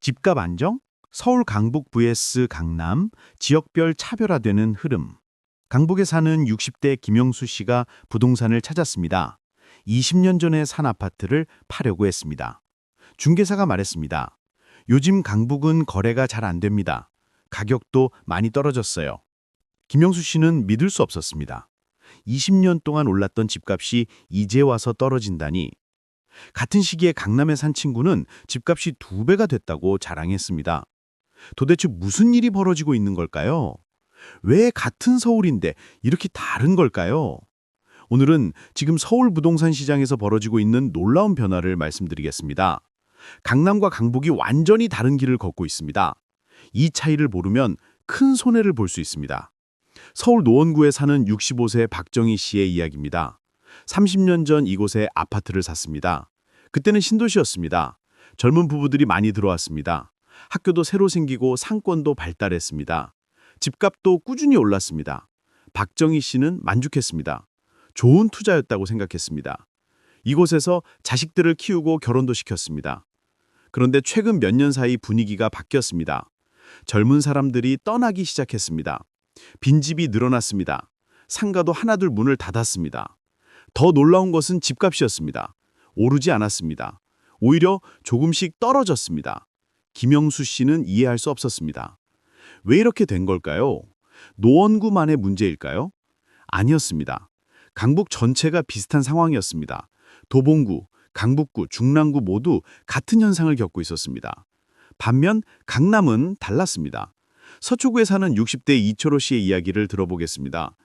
집값 안정? 서울 강북 vs 강남, 지역별 차별화되는 흐름. 강북에 사는 60대 김영수 씨가 부동산을 찾았습니다. 20년 전에 산 아파트를 파려고 했습니다. 중개사가 말했습니다. 요즘 강북은 거래가 잘 안 됩니다. 가격도 많이 떨어졌어요. 김영수 씨는 믿을 수 없었습니다. 20년 동안 올랐던 집값이 이제 와서 떨어진다니. 같은 시기에 강남에 산 친구는 집값이 2배가 됐다고 자랑했습니다. 도대체 무슨 일이 벌어지고 있는 걸까요? 왜 같은 서울인데 이렇게 다른 걸까요? 오늘은 지금 서울 부동산 시장에서 벌어지고 있는 놀라운 변화를 말씀드리겠습니다. 강남과 강북이 완전히 다른 길을 걷고 있습니다. 이 차이를 모르면 큰 손해를 볼 수 있습니다. 서울 노원구에 사는 65세 박정희 씨의 이야기입니다. 30년 전 이곳에 아파트를 샀습니다. 그때는 신도시였습니다. 젊은 부부들이 많이 들어왔습니다. 학교도 새로 생기고 상권도 발달했습니다. 집값도 꾸준히 올랐습니다. 박정희 씨는 만족했습니다. 좋은 투자였다고 생각했습니다. 이곳에서 자식들을 키우고 결혼도 시켰습니다. 그런데 최근 몇 년 사이 분위기가 바뀌었습니다. 젊은 사람들이 떠나기 시작했습니다. 빈집이 늘어났습니다. 상가도 하나둘 문을 닫았습니다. 더 놀라운 것은 집값이었습니다. 오르지 않았습니다. 오히려 조금씩 떨어졌습니다. 김영수 씨는 이해할 수 없었습니다. 왜 이렇게 된 걸까요? 노원구만의 문제일까요? 아니었습니다. 강북 전체가 비슷한 상황이었습니다. 도봉구, 강북구, 중랑구 모두 같은 현상을 겪고 있었습니다. 반면 강남은 달랐습니다. 서초구에 사는 60대 이철호 씨의 이야기를 들어보겠습니다.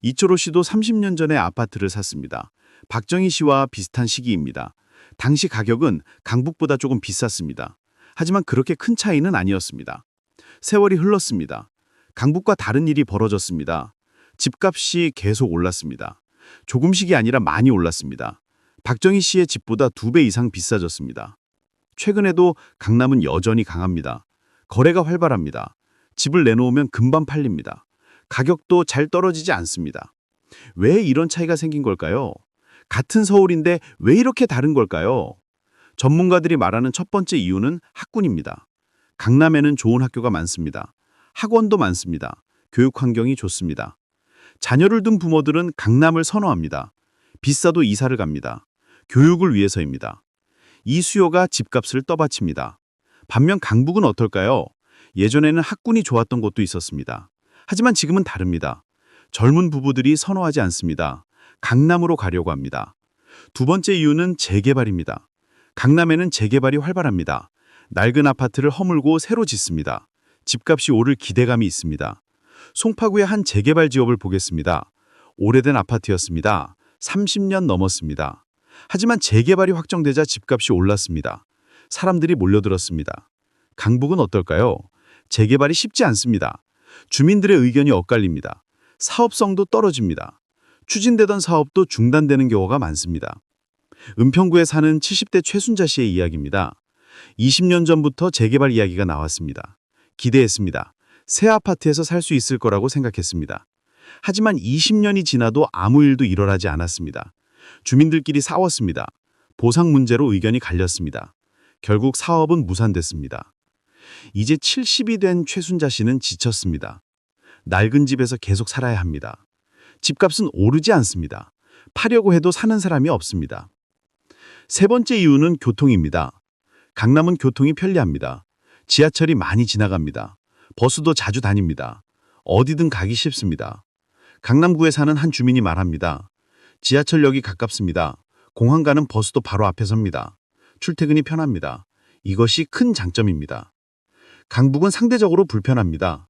이철호 씨도 30년 전에 아파트를 샀습니다. 박정희 씨와 비슷한 시기입니다. 당시 가격은 강북보다 조금 비쌌습니다. 하지만 그렇게 큰 차이는 아니었습니다. 세월이 흘렀습니다. 강북과 다른 일이 벌어졌습니다. 집값이 계속 올랐습니다. 조금씩이 아니라 많이 올랐습니다. 박정희 씨의 집보다 2배 이상 비싸졌습니다. 최근에도 강남은 여전히 강합니다. 거래가 활발합니다. 집을 내놓으면 금방 팔립니다. 가격도 잘 떨어지지 않습니다. 왜 이런 차이가 생긴 걸까요? 같은 서울인데 왜 이렇게 다른 걸까요? 전문가들이 말하는 첫 번째 이유는 학군입니다. 강남에는 좋은 학교가 많습니다. 학원도 많습니다. 교육 환경이 좋습니다. 자녀를 둔 부모들은 강남을 선호합니다. 비싸도 이사를 갑니다. 교육을 위해서입니다. 이 수요가 집값을 떠받칩니다. 반면 강북은 어떨까요? 예전에는 학군이 좋았던 곳도 있었습니다. 하지만 지금은 다릅니다. 젊은 부부들이 선호하지 않습니다. 강남으로 가려고 합니다. 두 번째 이유는 재개발입니다. 강남에는 재개발이 활발합니다. 낡은 아파트를 허물고 새로 짓습니다. 집값이 오를 기대감이 있습니다. 송파구의 한 재개발 지역을 보겠습니다. 오래된 아파트였습니다. 30년 넘었습니다. 하지만 재개발이 확정되자 집값이 올랐습니다. 사람들이 몰려들었습니다. 강북은 어떨까요? 재개발이 쉽지 않습니다. 주민들의 의견이 엇갈립니다. 사업성도 떨어집니다. 추진되던 사업도 중단되는 경우가 많습니다. 은평구에 사는 70대 최순자 씨의 이야기입니다. 20년 전부터 재개발 이야기가 나왔습니다. 기대했습니다. 새 아파트에서 살 수 있을 거라고 생각했습니다. 하지만 20년이 지나도 아무 일도 일어나지 않았습니다. 주민들끼리 싸웠습니다. 보상 문제로 의견이 갈렸습니다. 결국 사업은 무산됐습니다. 이제 70이 된 최순자 씨는 지쳤습니다. 낡은 집에서 계속 살아야 합니다. 집값은 오르지 않습니다. 파려고 해도 사는 사람이 없습니다. 세 번째 이유는 교통입니다. 강남은 교통이 편리합니다. 지하철이 많이 지나갑니다. 버스도 자주 다닙니다. 어디든 가기 쉽습니다. 강남구에 사는 한 주민이 말합니다. 지하철역이 가깝습니다. 공항 가는 버스도 바로 앞에 섭니다. 출퇴근이 편합니다. 이것이 큰 장점입니다. 강북은 상대적으로 불편합니다.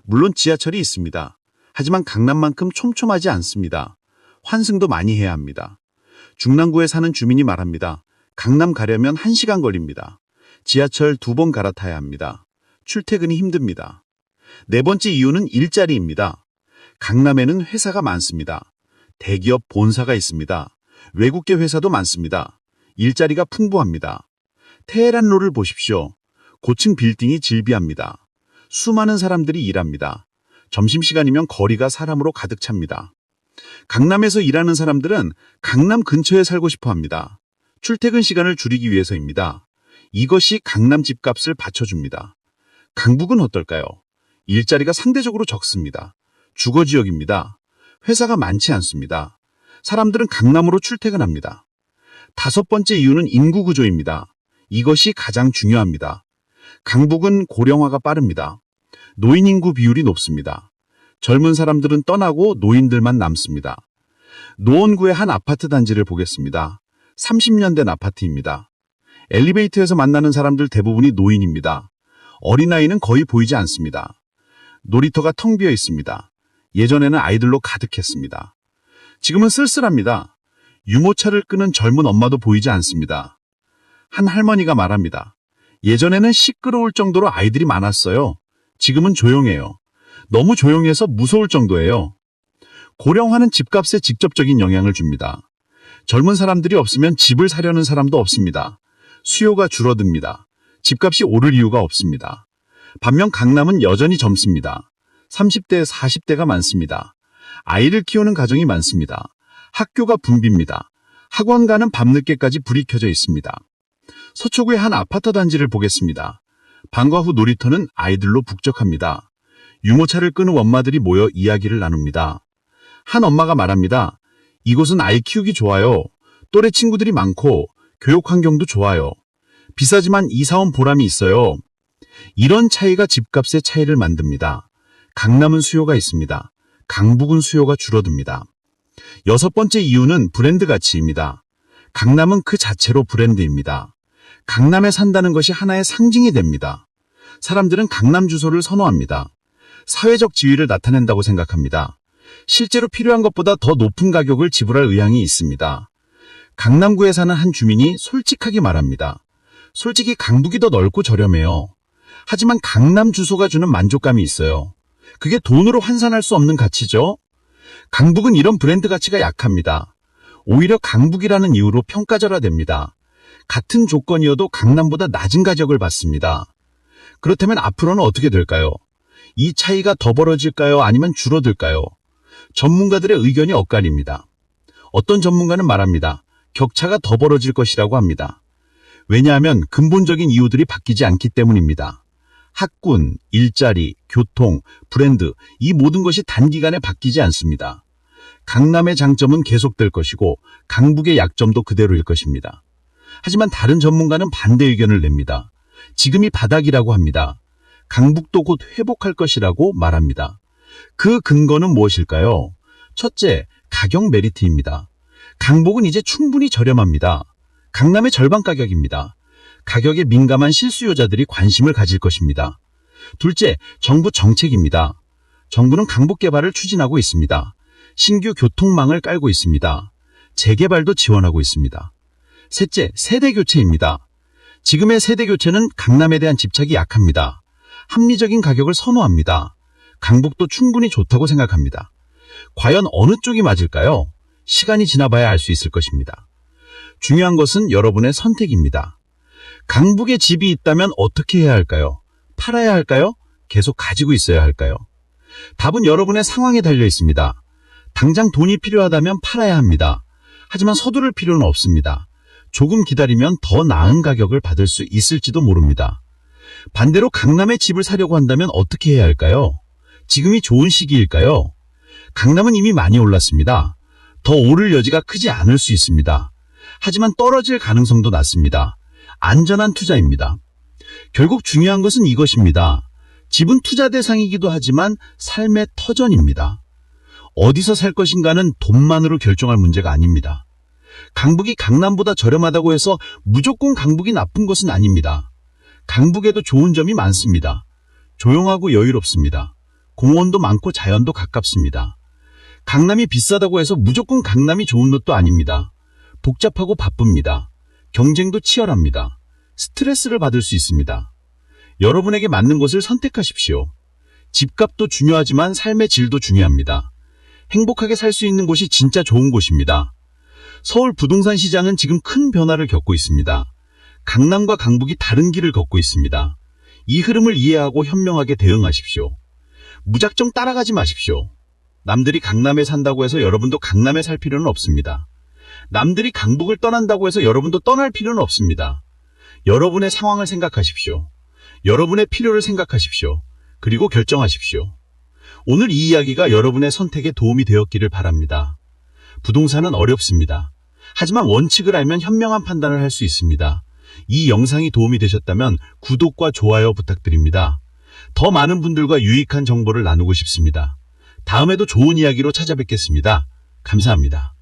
물론 지하철이 있습니다. 하지만 강남만큼 촘촘하지 않습니다. 환승도 많이 해야 합니다. 중랑구에 사는 주민이 말합니다. 강남 가려면 1시간 걸립니다. 지하철 2번 갈아타야 합니다. 출퇴근이 힘듭니다. 네 번째 이유는 일자리입니다. 강남에는 회사가 많습니다. 대기업 본사가 있습니다. 외국계 회사도 많습니다. 일자리가 풍부합니다. 테헤란로를 보십시오. 고층 빌딩이 질비합니다. 수많은 사람들이 일합니다. 점심시간이면 거리가 사람으로 가득 찹니다. 강남에서 일하는 사람들은 강남 근처에 살고 싶어 합니다. 출퇴근 시간을 줄이기 위해서입니다. 이것이 강남 집값을 받쳐줍니다. 강북은 어떨까요? 일자리가 상대적으로 적습니다. 주거지역입니다. 회사가 많지 않습니다. 사람들은 강남으로 출퇴근합니다. 다섯 번째 이유는 인구 구조입니다. 이것이 가장 중요합니다. 강북은 고령화가 빠릅니다. 노인 인구 비율이 높습니다. 젊은 사람들은 떠나고 노인들만 남습니다. 노원구의 한 아파트 단지를 보겠습니다. 30년 된 아파트입니다. 엘리베이터에서 만나는 사람들 대부분이 노인입니다. 어린아이는 거의 보이지 않습니다. 놀이터가 텅 비어 있습니다. 예전에는 아이들로 가득했습니다. 지금은 쓸쓸합니다. 유모차를 끄는 젊은 엄마도 보이지 않습니다. 한 할머니가 말합니다. 예전에는 시끄러울 정도로 아이들이 많았어요. 지금은 조용해요. 너무 조용해서 무서울 정도예요. 고령화는 집값에 직접적인 영향을 줍니다. 젊은 사람들이 없으면 집을 사려는 사람도 없습니다. 수요가 줄어듭니다. 집값이 오를 이유가 없습니다. 반면 강남은 여전히 젊습니다. 30대, 40대가 많습니다. 아이를 키우는 가정이 많습니다. 학교가 붐빕니다. 학원 가는 밤늦게까지 불이 켜져 있습니다. 서초구의 한 아파트 단지를 보겠습니다. 방과 후 놀이터는 아이들로 북적합니다. 유모차를 끄는 엄마들이 모여 이야기를 나눕니다. 한 엄마가 말합니다. 이곳은 아이 키우기 좋아요. 또래 친구들이 많고 교육 환경도 좋아요. 비싸지만 이사 온 보람이 있어요. 이런 차이가 집값의 차이를 만듭니다. 강남은 수요가 있습니다. 강북은 수요가 줄어듭니다. 여섯 번째 이유는 브랜드 가치입니다. 강남은 그 자체로 브랜드입니다. 강남에 산다는 것이 하나의 상징이 됩니다. 사람들은 강남 주소를 선호합니다. 사회적 지위를 나타낸다고 생각합니다. 실제로 필요한 것보다 더 높은 가격을 지불할 의향이 있습니다. 강남구에 사는 한 주민이 솔직하게 말합니다. 솔직히 강북이 더 넓고 저렴해요. 하지만 강남 주소가 주는 만족감이 있어요. 그게 돈으로 환산할 수 없는 가치죠. 강북은 이런 브랜드 가치가 약합니다. 오히려 강북이라는 이유로 평가절하됩니다. 같은 조건이어도 강남보다 낮은 가격을 받습니다. 그렇다면 앞으로는 어떻게 될까요? 이 차이가 더 벌어질까요? 아니면 줄어들까요? 전문가들의 의견이 엇갈립니다. 어떤 전문가는 말합니다. 격차가 더 벌어질 것이라고 합니다. 왜냐하면 근본적인 이유들이 바뀌지 않기 때문입니다. 학군, 일자리, 교통, 브랜드, 이 모든 것이 단기간에 바뀌지 않습니다. 강남의 장점은 계속될 것이고 강북의 약점도 그대로일 것입니다. 하지만 다른 전문가는 반대 의견을 냅니다. 지금이 바닥이라고 합니다. 강북도 곧 회복할 것이라고 말합니다. 그 근거는 무엇일까요? 첫째, 가격 메리트입니다. 강북은 이제 충분히 저렴합니다. 강남의 절반 가격입니다. 가격에 민감한 실수요자들이 관심을 가질 것입니다. 둘째, 정부 정책입니다. 정부는 강북 개발을 추진하고 있습니다. 신규 교통망을 깔고 있습니다. 재개발도 지원하고 있습니다. 셋째, 세대 교체입니다. 지금의 세대 교체는 강남에 대한 집착이 약합니다. 합리적인 가격을 선호합니다. 강북도 충분히 좋다고 생각합니다. 과연 어느 쪽이 맞을까요? 시간이 지나봐야 알 수 있을 것입니다. 중요한 것은 여러분의 선택입니다. 강북에 집이 있다면 어떻게 해야 할까요? 팔아야 할까요? 계속 가지고 있어야 할까요? 답은 여러분의 상황에 달려 있습니다. 당장 돈이 필요하다면 팔아야 합니다. 하지만 서두를 필요는 없습니다. 조금 기다리면 더 나은 가격을 받을 수 있을지도 모릅니다. 반대로 강남에 집을 사려고 한다면 어떻게 해야 할까요? 지금이 좋은 시기일까요? 강남은 이미 많이 올랐습니다. 더 오를 여지가 크지 않을 수 있습니다. 하지만 떨어질 가능성도 낮습니다. 안전한 투자입니다. 결국 중요한 것은 이것입니다. 집은 투자 대상이기도 하지만 삶의 터전입니다. 어디서 살 것인가는 돈만으로 결정할 문제가 아닙니다. 강북이 강남보다 저렴하다고 해서 무조건 강북이 나쁜 것은 아닙니다. 강북에도 좋은 점이 많습니다. 조용하고 여유롭습니다. 공원도 많고 자연도 가깝습니다. 강남이 비싸다고 해서 무조건 강남이 좋은 것도 아닙니다. 복잡하고 바쁩니다. 경쟁도 치열합니다. 스트레스를 받을 수 있습니다. 여러분에게 맞는 곳을 선택하십시오. 집값도 중요하지만 삶의 질도 중요합니다. 행복하게 살 수 있는 곳이 진짜 좋은 곳입니다. 서울 부동산 시장은 지금 큰 변화를 겪고 있습니다. 강남과 강북이 다른 길을 걷고 있습니다. 이 흐름을 이해하고 현명하게 대응하십시오. 무작정 따라가지 마십시오. 남들이 강남에 산다고 해서 여러분도 강남에 살 필요는 없습니다. 남들이 강북을 떠난다고 해서 여러분도 떠날 필요는 없습니다. 여러분의 상황을 생각하십시오. 여러분의 필요를 생각하십시오. 그리고 결정하십시오. 오늘 이 이야기가 여러분의 선택에 도움이 되었기를 바랍니다. 부동산은 어렵습니다. 하지만 원칙을 알면 현명한 판단을 할 수 있습니다. 이 영상이 도움이 되셨다면 구독과 좋아요 부탁드립니다. 더 많은 분들과 유익한 정보를 나누고 싶습니다. 다음에도 좋은 이야기로 찾아뵙겠습니다. 감사합니다.